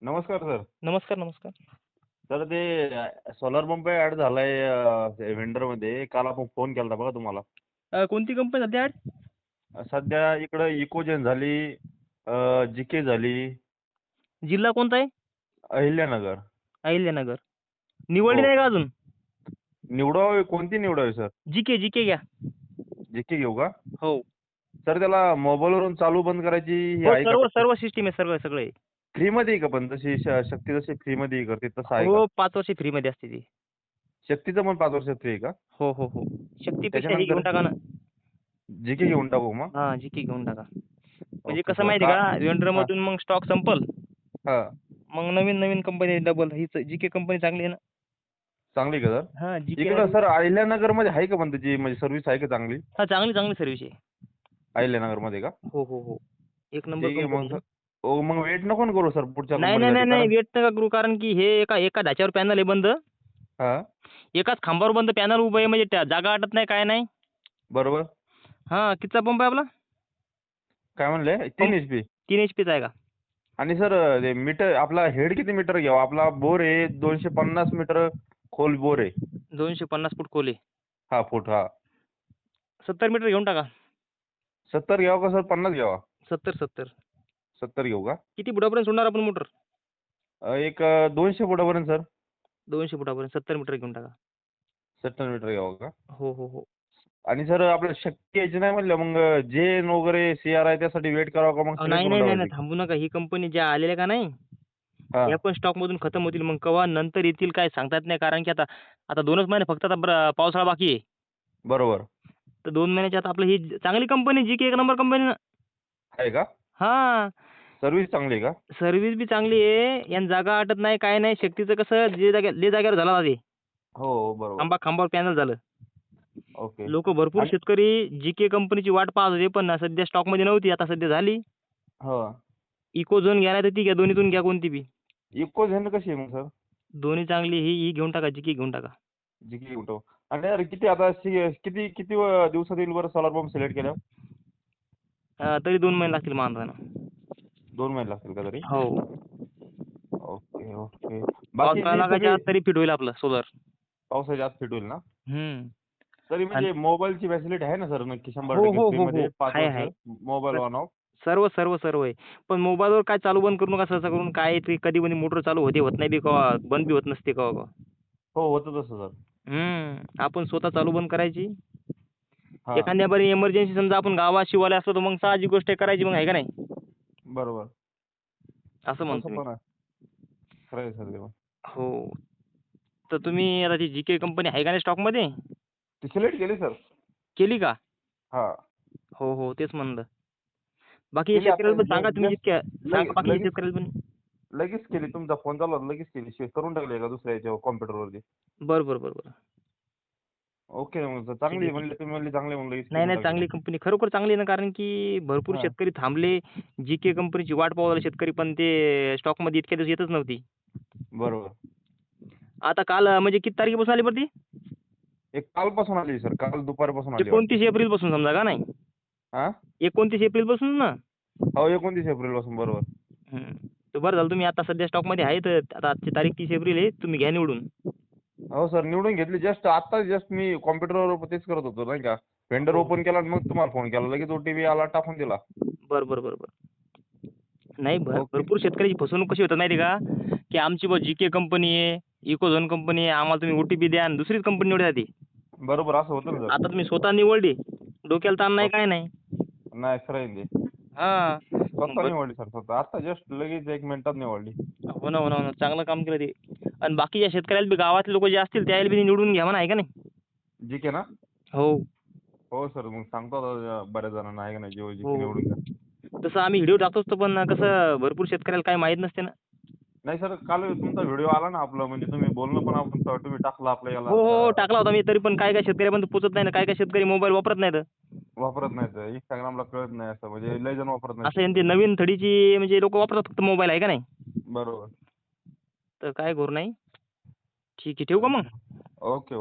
नमस्कार सर. नमस्कार, नमस्कार. सर ते सोलार पंप ॲड झालाय व्हेंडरमध्ये. काल आपण फोन केला बघा तुम्हाला. कोणती कंपनी सध्या ॲड? सध्या इकडं इकोजेन झाली, जीके झाली, जिल्हा कोणता आहे? अहिल्यानगर. अहिल्यानगर. निवडली हो. नाही का अजून? निवडावी कोणती निवडावी सर? जीके घ्या. जीके घेऊ का? हो. सर त्याला मोबाईलवरून चालू बंद करायची ही हो, आहे का? सर्व सिस्टम आहे, सगळं आहे. फ्रीमध्ये आहे का पण तशी शक्ती जशी फ्रीमध्ये करते तसं आहे का? हो, 5 वर्ष फ्रीमध्ये असते ती. शक्तीचं पण 5 वर्षात फ्री आहे का? हो. शक्तीपेक्षा हे त्याच्यानंतर घेऊन टाका ना. जीके घेऊन टाकू मग? हां, जीके घेऊन टाका. म्हणजे ओके कसं सर. माहिती आहे का, व्हेंडरमधून मग स्टॉक संपल. हां. मग नवीन कंपनी डबल हीच जीके कंपनी चांगली आहे ना. चांगली का सर? हां, इकडं जीकेमध्ये सर अहिल्यानगरमध्ये आहे का पण त्याची म्हणजे सर्व्हिस आहे का चांगली? हां, चांगली सर्व्हिस आहे. अहिल्यानगरमध्ये का? हो. एक नंबर ठीक आहे मग कंपनी सर. आहे. हो मग वेट नको ना करू सर पुढच्या नाही. कंपनीसाठी कारण वेट नका करू कारण की हे एका ढाच्यावर पॅनल आहे बंद. हां. एकाच खांबावर बंद पॅनल उभं आहे म्हणजे त्या जागा अटत नाही काय नाही. बरोबर. हां, कितीचा पंप आहे आपला? काय म्हणले? 3 पंप एचपी. 3 एचपीचा आहे का? आणि सर ते मीटर आपला हेड किती मीटर घ्यावा? आपला बोर आहे 250 मीटर खोल बोर आहे. 250 फूट खोल आहे. हां, फूट हां. 70 मीटर घेऊन टाका. 70 घ्यावा का सर 50 घ्यावा? 70. 70 घेऊ का? किती फुटापर्यंत सोडणार आपण मोटर? एक 200 फुटापर्यंत सर. 200 फुटापर्यंत 70 मीटर घेऊन टाका. 70 मीटर घ्यावं का? हो. आणि सर आपल्याला शक्ती यायची नाही म्हणलं मग जेन वगैरे सीआरआय त्यासाठी वेट करावं का मग अहो, सगळे नाही करून नाही नाही नाही, टाकायचे? थांबू नका. ही कंपनी ज्या आलेल्या का नाही, हां. या पण स्टॉकमधून खतम होतील. मग केव्हा नंतर येतील काय सांगता येत नाही. कारण की आता 2च महिने फक्त आता पावसाळा बाकी आहे. बरोबर. तर 2 महिन्याच्या आत आपलं ही चांगली कंपनी जी की एक नंबर कंपनी ना. आहे का? हां. सर्व्हिस चांगली आहे का? सर्व्हिस बी चांगली आहे. यानं जागा अटत नाही, काय नाही. शक्तीचं कसं जे जागेवर झालं ना ते. हो, बरोबर. खांबावर पॅनल झालं. ओके. लोकं भरपूर आणि शेतकरी जीके कंपनीची वाट पाहत होते, पण सध्या स्टॉकमध्ये नव्हती. आता सध्या झाली. हो. इकोझोन घ्या नाहीतर ती घ्या. दोन्हीतून घ्या कोणती बी. इकोझेन कशी आहे मग सर? दोन्ही चांगली. ही घेऊन टाका. जीके घेऊन टाका. जीके घेऊ. आणि यार किती आता किती किती दिवसात येईल बरं सोलार पंप सिलेक्ट केल्यावर? तरी 2 महिने लागतील मानधन. 2 महिने लागतील का तरी? हो. ओके. बाकी पावसाळा जी लागायच्या सगळी आत तरी फिट होईल आपलं सोलर. पावसाच्या आत फिट होईल ना? हं. तरी आणि म्हणजे मोबाईलची फॅसिलिटी आहे ना सर नक्की हो, 100% हो, हो, फ्रीमध्ये हो. 5 वर्ष आहे. मोबाईल स ऑन ऑफ? सर्व आहे. पण मोबाईलवर काय चालू बंद करू नका सहसा करून. काय ते कधी-मधी मोटर चालू होते, होत नाही बी कवा, बंद बी होत नसते कवा. हो, होतं तसं सर. आपण स्वतः चालू बंद करायची. हां, एखाद्या बरी इमर्जन्सी समजा आपण गावात शिवायला असलो, तर मग साहजिक गोष्ट आहे करायची मग आहे का नाही? बरोबर. असं तसं म्हणतो मी. पण आहे. खरं आहे सर ते पण. हो. तर तुम्ही आता ती जीके कंपनी आहे का नाही स्टॉकमध्ये? ती सिलेक्ट केली सर. केली का? हां. हो. तेच म्हणलं. बाकीच्या केली आता शेतकऱ्याला पण सांगा तुम्ही जितक्या सांगा बाकीच्या लगेच शेतकऱ्याला पण. लगेच केली. तुमचा फोन चालू होता लगेच केली. करून टाकली का दुसऱ्या याच्यावर कॉम्प्युटरवरती? बरं. ओके मग सर ठीक चांगली आहे, आहे ठीक म्हणले आहे. तुम्ही म्हणले चांगली आहे म्हणलं लगेच करून नाही, टाकली. चांगली कंपनी. खरोखर चांगली आहे ना, कारण की भरपूर हां. शेतकरी थांबले. जीके कंपनीची वाट पाहू लागले शेतकरी, पण ते स्टॉकमध्ये इतक्या दिवस येतच नव्हती. बरोबर. आता काल म्हणजे किती तारखेपासून आली बरं ती? एक कालपासून आली सर. काल दुपारपासून आली वाटतं. 29 एप्रिलपासून समजा का नाही? हां? 29 एप्रिलपासून ना? हो 29 एप्रिलपासून बरोबर. हं. तर बरं झालं तुम्ही आता सध्या स्टॉकमध्ये आहे, तर आता आजची तारीख 30 एप्रिल आहे. तुम्ही घ्या निवडून. हो सर निवडून घेतली जस्ट मी कॉम्प्युटरवर तेच करत होतो नाही का. व्हेंडर हो. ओपन केला आणि मग तुम्हाला फोन केला. लगेच ओटीपी आला टाकून दिला. बरं. नाही ओके. भरपूर शेतकऱ्याची फसवणूक कशी होतात माहिती आहे का? की आमची जीके कंपनी आहे, इकोझोन कंपनी आहे, आम्हाला तुम्ही ओटीपी द्या आणि दुसरीच कंपनी निवडा ती. बरोबर असं होतं ना सर. आता तुम्ही स्वतः निवडली, डोक्याला ताण नाही हो. काय नाही. नाही खरं आहे ते. हां. मग स्वतः निवडली सर स्वतः. आता जस्ट लगेच 1 मिनिटात निवडली. हो ना. चांगलं काम केलं ते. आणि बाकीच्या शेतकऱ्याला बी गावातले लोक जे असतील त्याला बी निवडून घ्या म्हणा आहे का नाही? जीके ना? हो. हो सर मग सांगतो आता बऱ्याच जणांना आहे का नाही जीके हो. निवडून घ्या. तसं आम्ही व्हिडिओ टाकतोच तो, पण कसं भरपूर शेतकऱ्याला काही माहीत नसते ना. नाही सर काल तुमचा व्हिडिओ आला ना आपलं म्हणजे तुम्ही बोलणं पण आपण तुम्ही टाकलं आपल्या याला हो. टाकला होता मी, तरी पण काय शेतकऱ्यापर्यंत पोहोचत नाही ना. काय शेतकरी मोबाईल वापरत नाहीत. वापरत नाहीत. Instagramला कळत नाही असं म्हणजे लय जण वापरत नाहीत असं आहे ते. ना, ते नवीन थडीची म्हणजे लोकं वापरतात फक्त मोबाईल आहे का नाही? बरोबर. तर काय करू नाही. ठीक आहे. ठेवू का मग? ओके.